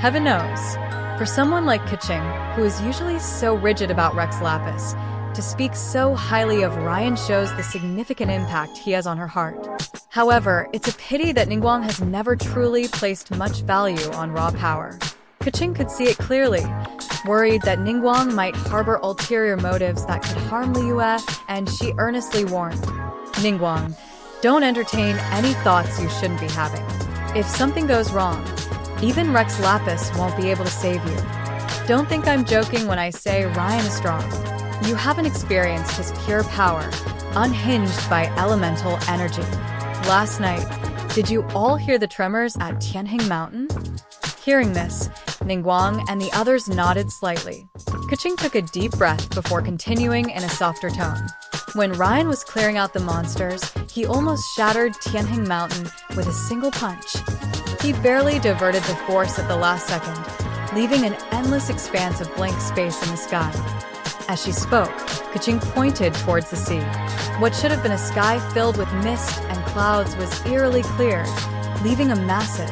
Heaven knows. For someone like Keqing, who is usually so rigid about Rex Lapis, to speak so highly of Ryen shows the significant impact he has on her heart. However, it's a pity that Ningguang has never truly placed much value on raw power. Keqing could see it clearly, worried that Ningguang might harbor ulterior motives that could harm Liyue, and she earnestly warned, Ningguang, don't entertain any thoughts you shouldn't be having. If something goes wrong, even Rex Lapis won't be able to save you. Don't think I'm joking when I say Ryen is strong. You haven't experienced his pure power, unhinged by elemental energy. Last night, did you all hear the tremors at Tianheng Mountain? Hearing this, Ningguang and the others nodded slightly. Keqing took a deep breath before continuing in a softer tone. When Ryen was clearing out the monsters, he almost shattered Tianheng Mountain with a single punch. He barely diverted the force at the last second, leaving an endless expanse of blank space in the sky. As she spoke, Keqing pointed towards the sea. What should have been a sky filled with mist and clouds was eerily cleared, leaving a massive,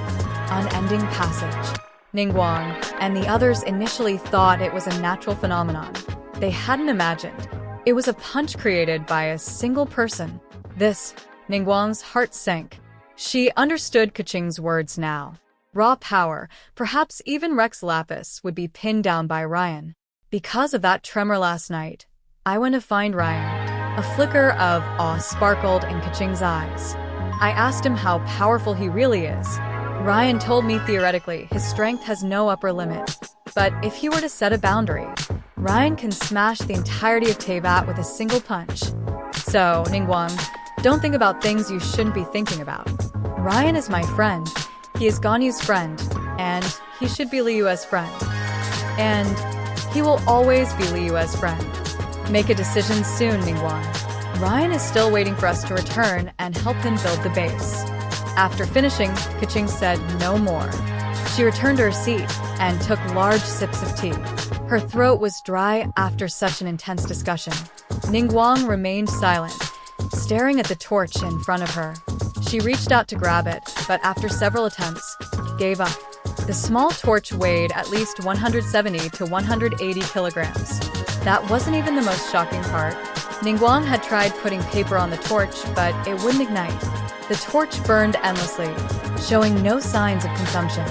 unending passage. Ningguang and the others initially thought it was a natural phenomenon. They hadn't imagined it was a punch created by a single person. Ningguang's heart sank. She understood Keqing's words now. Raw power, perhaps even Rex Lapis, would be pinned down by Ryen. Because of that tremor last night, I went to find Ryen. A flicker of awe sparkled in Keqing's eyes. I asked him how powerful he really is. Ryen told me theoretically his strength has no upper limit. But if he were to set a boundary, Ryen can smash the entirety of Teyvat with a single punch. So, Ningguang, don't think about things you shouldn't be thinking about. Ryen is my friend. He is Ganyu's friend, and he should be Liyue's friend. And he will always be Liyue's friend. Make a decision soon, Ningguang. Ryen is still waiting for us to return and help him build the base. After finishing, Keqing said no more. She returned to her seat and took large sips of tea. Her throat was dry after such an intense discussion. Ningguang remained silent, staring at the torch in front of her. She reached out to grab it, but after several attempts, gave up. The small torch weighed at least 170 to 180 kilograms. That wasn't even the most shocking part. Ningguang had tried putting paper on the torch, but it wouldn't ignite. The torch burned endlessly, showing no signs of consumption.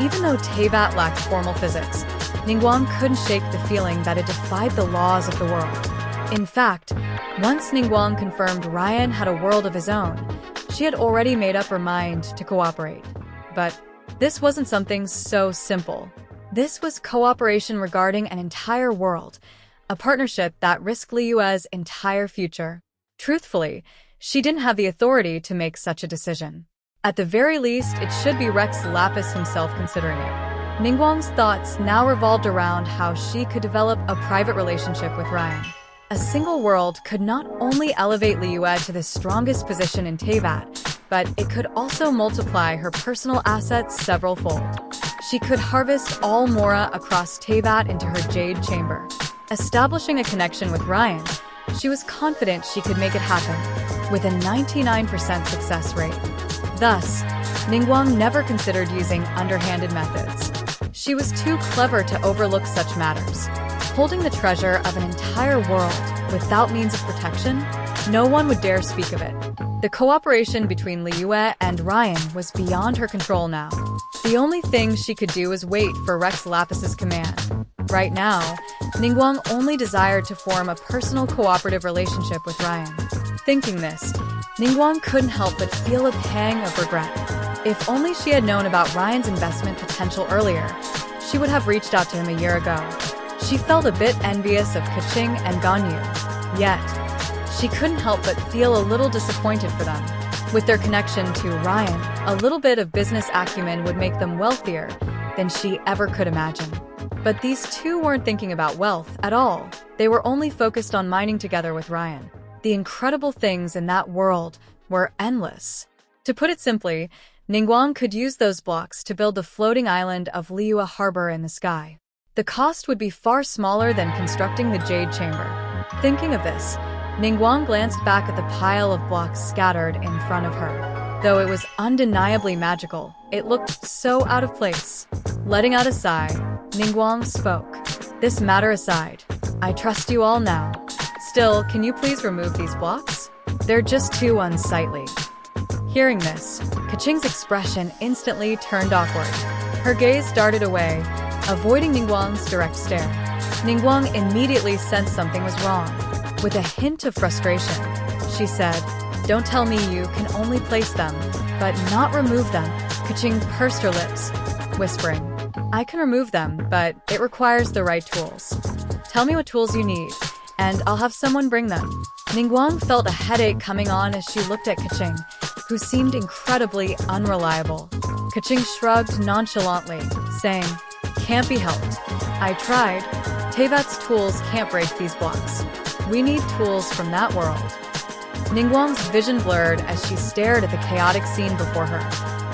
Even though Teyvat lacked formal physics, Ningguang couldn't shake the feeling that it defied the laws of the world. In fact, once Ningguang confirmed Ryen had a world of his own, she had already made up her mind to cooperate. But this wasn't something so simple. This was cooperation regarding an entire world, a partnership that risked Liyue's entire future. Truthfully, she didn't have the authority to make such a decision. At the very least, it should be Rex Lapis himself considering it. Ningguang's thoughts now revolved around how she could develop a private relationship with Ryen. A single world could not only elevate Liyue to the strongest position in Teyvat, but it could also multiply her personal assets several-fold. She could harvest all Mora across Teyvat into her jade chamber. Establishing a connection with Ryen, she was confident she could make it happen, with a 99% success rate. Thus, Ningguang never considered using underhanded methods. She was too clever to overlook such matters. Holding the treasure of an entire world without means of protection, no one would dare speak of it. The cooperation between Liyue and Ryen was beyond her control now. The only thing she could do was wait for Rex Lapis's command. Right now, Ningguang only desired to form a personal cooperative relationship with Ryen. Thinking this, Ningguang couldn't help but feel a pang of regret. If only she had known about Ryen's investment potential earlier, she would have reached out to him a year ago. She felt a bit envious of Keqing and Ganyu. Yet, she couldn't help but feel a little disappointed for them. With their connection to Ryen, a little bit of business acumen would make them wealthier than she ever could imagine. But these two weren't thinking about wealth at all. They were only focused on mining together with Ryen. The incredible things in that world were endless. To put it simply, Ningguang could use those blocks to build the floating island of Liyue Harbor in the sky. The cost would be far smaller than constructing the Jade Chamber. Thinking of this, Ningguang glanced back at the pile of blocks scattered in front of her. Though it was undeniably magical, it looked so out of place. Letting out a sigh, Ningguang spoke. This matter aside, I trust you all now. Still, can you please remove these blocks? They're just too unsightly. Hearing this, Keqing's expression instantly turned awkward. Her gaze darted away, avoiding Ningguang's direct stare. Ningguang immediately sensed something was wrong. With a hint of frustration, she said, "Don't tell me you can only place them, but not remove them." Keqing pursed her lips, whispering, "I can remove them, but it requires the right tools. Tell me what tools you need, and I'll have someone bring them." Ningguang felt a headache coming on as she looked at Keqing, who seemed incredibly unreliable. Keqing shrugged nonchalantly, saying, "Can't be helped. I tried. Teyvat's tools can't break these blocks. We need tools from that world." Ningguang's vision blurred as she stared at the chaotic scene before her.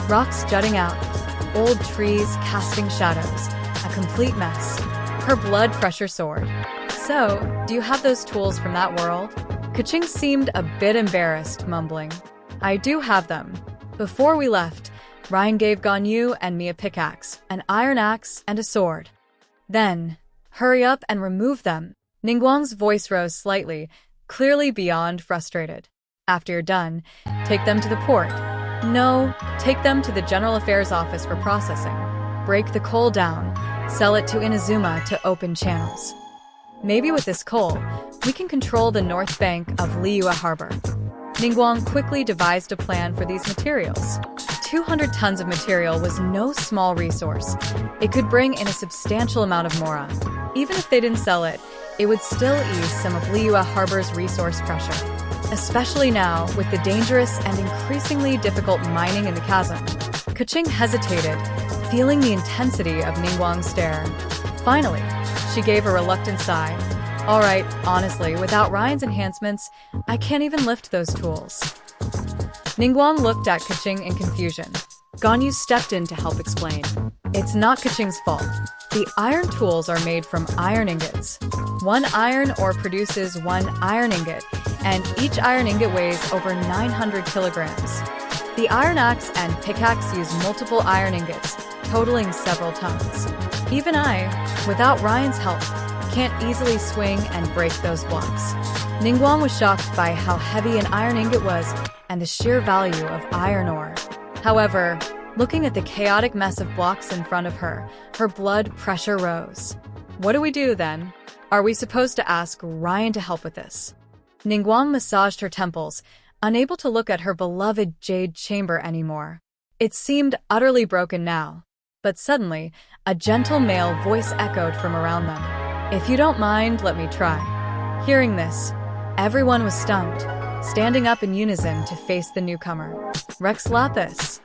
Rocks jutting out, old trees casting shadows, a complete mess. Her blood pressure soared. "So, do you have those tools from that world?" Keqing seemed a bit embarrassed, mumbling, "I do have them. Before we left, Ryen gave Ganyu and me a pickaxe, an iron axe, and a sword. Then, hurry up and remove them." Ningguang's voice rose slightly, clearly beyond frustrated. "After you're done, take them to the port. No, take them to the General Affairs Office for processing. Break the coal down, sell it to Inazuma to open channels. Maybe with this coal, we can control the north bank of Liyue Harbor." Ningguang quickly devised a plan for these materials. 200 tons of material was no small resource. It could bring in a substantial amount of Mora. Even if they didn't sell it, it would still ease some of Liyue Harbor's resource pressure, especially now with the dangerous and increasingly difficult mining in the chasm. Keqing hesitated, feeling the intensity of Ningguang's stare. Finally, she gave a reluctant sigh. "All right, honestly, without Ryen's enhancements, I can't even lift those tools." Ningguang looked at Keqing in confusion. Ganyu stepped in to help explain. "It's not Keqing's fault. The iron tools are made from iron ingots. One iron ore produces one iron ingot, and each iron ingot weighs over 900 kilograms. The iron axe and pickaxe use multiple iron ingots, totaling several tons. Even I, without Ryen's help, can't easily swing and break those blocks." Ningguang was shocked by how heavy an iron ingot was and the sheer value of iron ore. However, looking at the chaotic mess of blocks in front of her, her blood pressure rose. "What do we do then? Are we supposed to ask Ryen to help with this?" Ningguang massaged her temples, unable to look at her beloved jade chamber anymore. It seemed utterly broken now. But suddenly, a gentle male voice echoed from around them. "If you don't mind, let me try." Hearing this, everyone was stunned, standing up in unison to face the newcomer. "Rex Lapis,